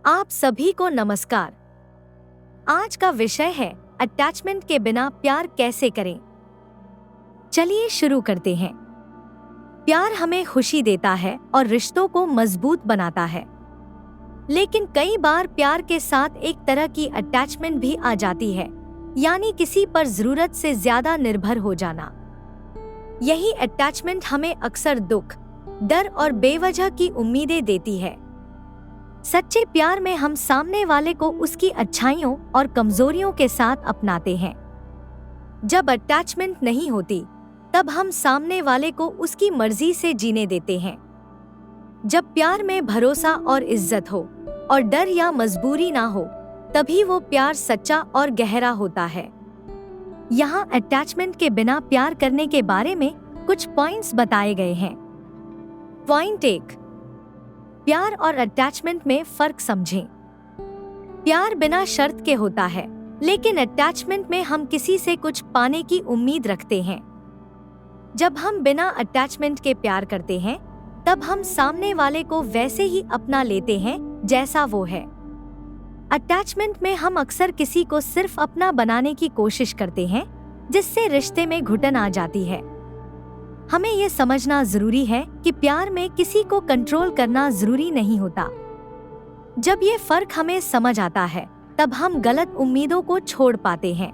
आप सभी को नमस्कार। आज का विषय है अटैचमेंट के बिना प्यार कैसे करें। चलिए शुरू करते हैं। प्यार हमें खुशी देता है और रिश्तों को मजबूत बनाता है, लेकिन कई बार प्यार के साथ एक तरह की अटैचमेंट भी आ जाती है, यानी किसी पर जरूरत से ज्यादा निर्भर हो जाना। यही अटैचमेंट हमें अक्सर दुख, डर और बेवजह की उम्मीदें देती है। सच्चे प्यार में हम सामने वाले को उसकी अच्छाइयों और कमजोरियों के साथ अपनाते हैं। जब अटैचमेंट नहीं होती, तब हम सामने वाले को उसकी मर्जी से जीने देते हैं। जब प्यार में भरोसा और इज्जत हो और डर या मजबूरी ना हो, तभी वो प्यार सच्चा और गहरा होता है। यहाँ अटैचमेंट के बिना प्यार करने के बारे में कुछ पॉइंट्स बताए गए हैं। पॉइंट 1, प्यार और अटैचमेंट में फर्क समझें। प्यार बिना शर्त के होता है, लेकिन अटैचमेंट में हम किसी से कुछ पाने की उम्मीद रखते हैं। जब हम बिना अटैचमेंट के प्यार करते हैं, तब हम सामने वाले को वैसे ही अपना लेते हैं जैसा वो है। अटैचमेंट में हम अक्सर किसी को सिर्फ अपना बनाने की कोशिश करते हैं, जिससे रिश्ते में घुटन आ जाती है। हमें ये समझना जरूरी है कि प्यार में किसी को कंट्रोल करना जरूरी नहीं होता। जब ये फर्क हमें समझ आता है, तब हम गलत उम्मीदों को छोड़ पाते हैं।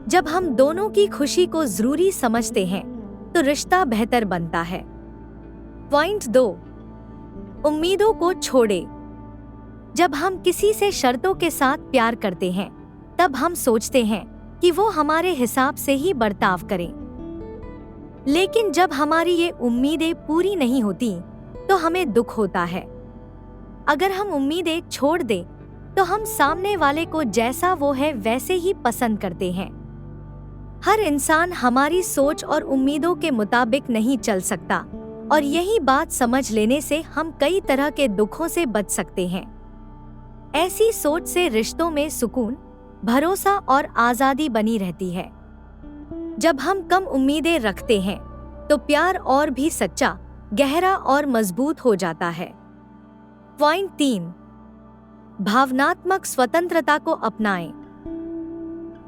जब हम दोनों की खुशी को जरूरी समझते हैं, तो रिश्ता बेहतर बनता है। पॉइंट 2, उम्मीदों को छोड़े। जब हम किसी से शर्तों के साथ प्यार करते हैं, तब हम सोचते हैं कि वो हमारे हिसाब से ही बर्ताव करें। लेकिन जब हमारी ये उम्मीदें पूरी नहीं होती, तो हमें दुख होता है। अगर हम उम्मीदें छोड़ दें, तो हम सामने वाले को जैसा वो है वैसे ही पसंद करते हैं। हर इंसान हमारी सोच और उम्मीदों के मुताबिक नहीं चल सकता, और यही बात समझ लेने से हम कई तरह के दुखों से बच सकते हैं। ऐसी सोच से रिश्तों में सुकून, भरोसा और आजादी बनी रहती है। जब हम कम उम्मीदें रखते हैं, तो प्यार और भी सच्चा, गहरा और मजबूत हो जाता है। पॉइंट 3, भावनात्मक स्वतंत्रता को अपनाएं।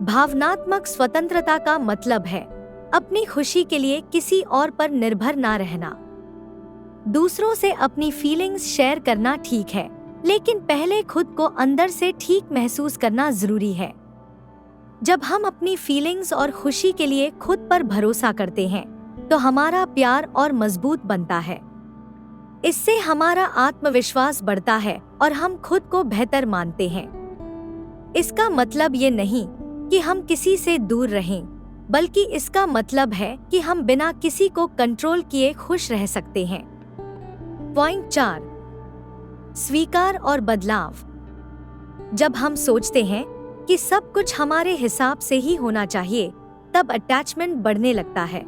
भावनात्मक स्वतंत्रता का मतलब है अपनी खुशी के लिए किसी और पर निर्भर ना रहना। दूसरों से अपनी फीलिंग्स शेयर करना ठीक है, लेकिन पहले खुद को अंदर से ठीक महसूस करना जरूरी है। जब हम अपनी फीलिंग्स और खुशी के लिए खुद पर भरोसा करते हैं, तो हमारा प्यार और मजबूत बनता है। इससे हमारा आत्मविश्वास बढ़ता है और हम खुद को बेहतर मानते हैं। इसका मतलब ये नहीं कि हम किसी से दूर रहें, बल्कि इसका मतलब है कि हम बिना किसी को कंट्रोल किए खुश रह सकते हैं। पॉइंट 4, स्वीकार और बदलाव। जब हम सोचते हैं कि सब कुछ हमारे हिसाब से ही होना चाहिए, तब अटैचमेंट बढ़ने लगता है।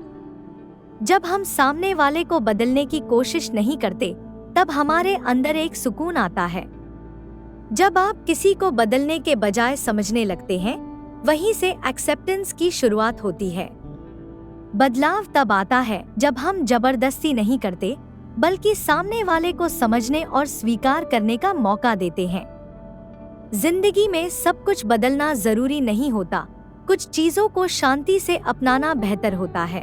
जब हम सामने वाले को बदलने की कोशिश नहीं करते, तब हमारे अंदर एक सुकून आता है। जब आप किसी को बदलने के बजाय समझने लगते हैं, वहीं से एक्सेप्टेंस की शुरुआत होती है। बदलाव तब आता है जब हम जबरदस्ती नहीं करते, बल्कि सामने वाले को समझने और स्वीकार करने का मौका देते हैं। जिंदगी में सब कुछ बदलना जरूरी नहीं होता, कुछ चीजों को शांति से अपनाना बेहतर होता है।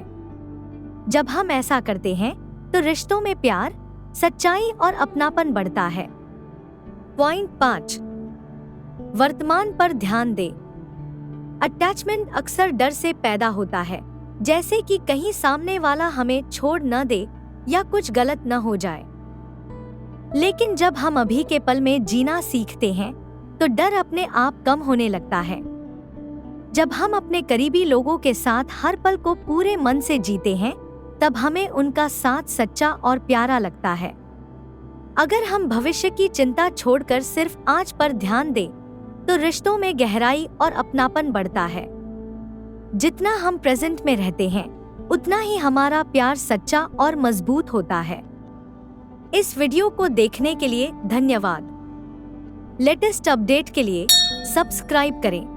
जब हम ऐसा करते हैं, तो रिश्तों में प्यार, सच्चाई और अपनापन बढ़ता है। पॉइंट 5, वर्तमान पर ध्यान दें। अटैचमेंट अक्सर डर से पैदा होता है, जैसे कि कहीं सामने वाला हमें छोड़ न दे या कुछ गलत न हो जाए। लेकिन जब हम अभी के पल में जीना सीखते हैं, तो डर अपने आप कम होने लगता है। जब हम अपने करीबी लोगों के साथ हर पल को पूरे मन से जीते हैं, तब हमें उनका साथ सच्चा और प्यारा लगता है। अगर हम भविष्य की चिंता छोड़कर सिर्फ आज पर ध्यान दें, तो रिश्तों में गहराई और अपनापन बढ़ता है। जितना हम प्रेजेंट में रहते हैं, उतना ही हमारा प्यार सच्चा और मजबूत होता है। इस वीडियो को देखने के लिए धन्यवाद। लेटेस्ट अपडेट के लिए सब्सक्राइब करें।